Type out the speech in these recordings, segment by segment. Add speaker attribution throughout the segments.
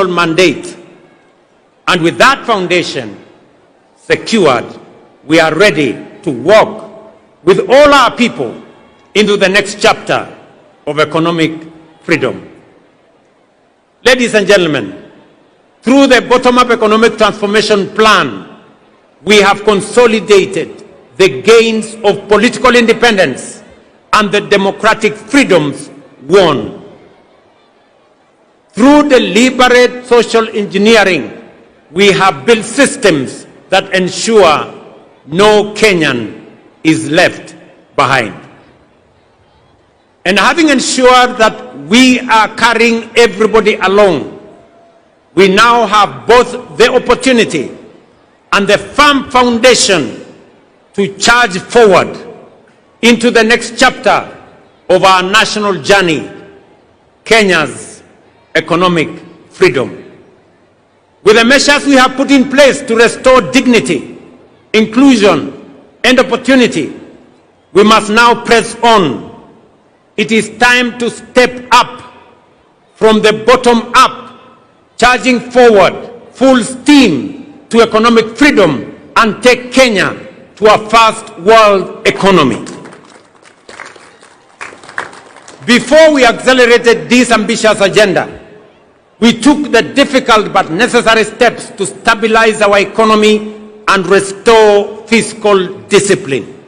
Speaker 1: mandate. And with that foundation secured, we are ready to walk with all our people into the next chapter of economic freedom. Ladies and gentlemen, through the bottom-up economic transformation plan, we have consolidated the gains of political independence and the democratic freedoms won. Through deliberate social engineering, we have built systems that ensure no Kenyan is left behind. And having ensured that we are carrying everybody along, we now have both the opportunity and the firm foundation to charge forward into the next chapter of our national journey, Kenya's economic freedom. With the measures we have put in place to restore dignity, inclusion, and opportunity, we must now press on. It is time to step up from the bottom up, charging forward full steam to economic freedom and take Kenya to a first world economy. Before we accelerated this ambitious agenda, we took the difficult but necessary steps to stabilize our economy and restore fiscal discipline.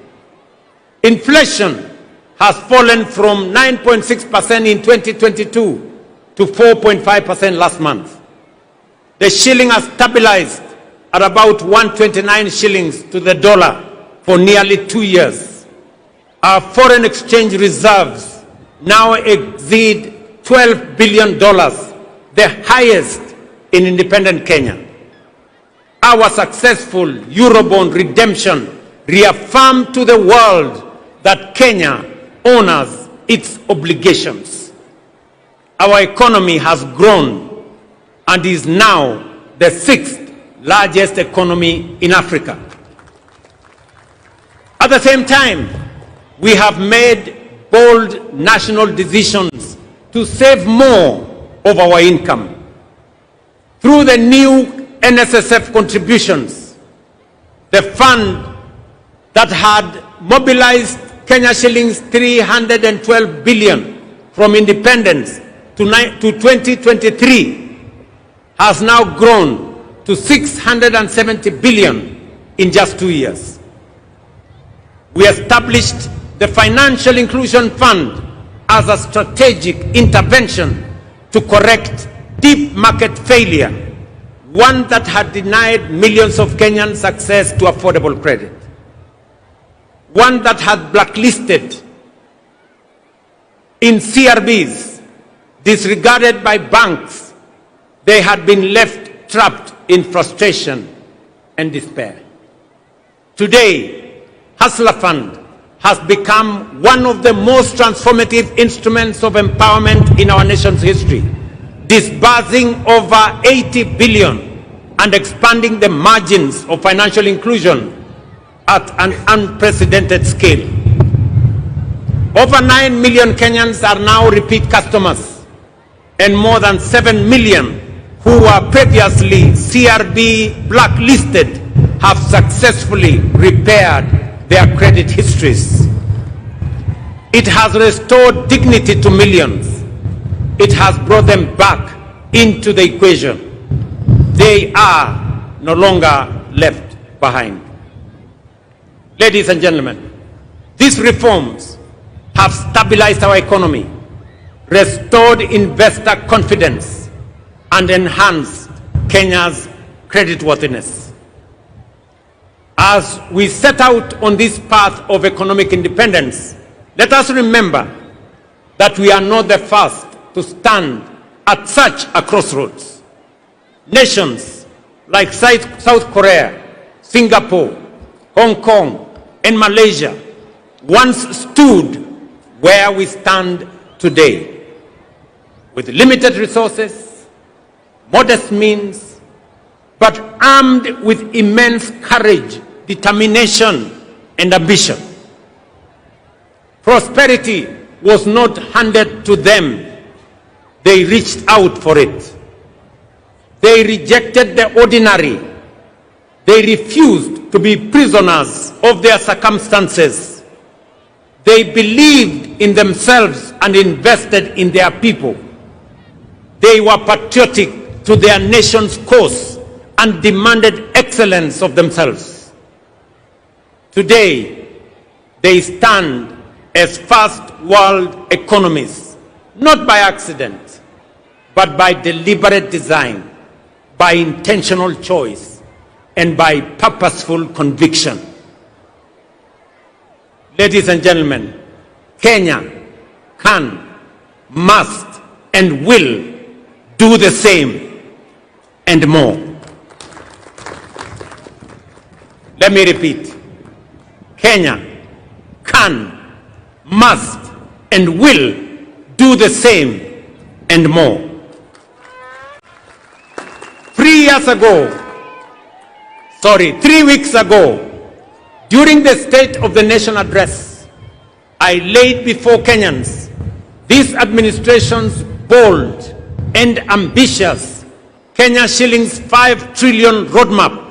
Speaker 1: Inflation has fallen from 9.6% in 2022 to 4.5% last month. The shilling has stabilized at about 129 shillings to the dollar for nearly 2 years. Our foreign exchange reserves now exceed $12 billion, the highest in independent Kenya. Our successful Eurobond redemption reaffirmed to the world that Kenya honors its obligations. Our economy has grown and is now the 6th largest economy in Africa. At the same time, we have made bold national decisions to save more of our income. Through the new NSSF contributions, the fund that had mobilized Kenya shillings 312 billion from independence to 2023 has now grown to 670 billion in just 2 years. We established the Financial Inclusion Fund as a strategic intervention to correct deep market failure, one that had denied millions of Kenyans access to affordable credit, one that had blacklisted in CRBs, disregarded by banks. They had been left trapped in frustration and despair. Today, Hustler Fund has become one of the most transformative instruments of empowerment in our nation's history, disbursing over 80 billion and expanding the margins of financial inclusion at an unprecedented scale. Over 9 million Kenyans are now repeat customers, and more than 7 million who were previously CRB blacklisted have successfully repaired their credit histories. It has restored dignity to millions. It has brought them back into the equation. They are no longer left behind. Ladies and gentlemen, these reforms have stabilized our economy, restored investor confidence, and enhanced Kenya's creditworthiness. As we set out on this path of economic independence, let us remember that we are not the first to stand at such a crossroads. Nations like South Korea, Singapore, Hong Kong, and Malaysia once stood where we stand today, with limited resources, modest means, but armed with immense courage, determination, and ambition. Prosperity was not handed to them. They reached out for it. They rejected the ordinary. They refused to be prisoners of their circumstances. They believed in themselves and invested in their people. They were patriotic to their nation's cause and demanded excellence of themselves. Today, they stand as first world economies, not by accident, but by deliberate design, by intentional choice, and by purposeful conviction. Ladies and gentlemen, Kenya can, must, and will do the same and more. Let me repeat. Kenya can, must, and will do the same and more. 3 weeks ago, during the State of the Nation address, I laid before Kenyans this administration's bold and ambitious Kenya shillings 5 trillion roadmap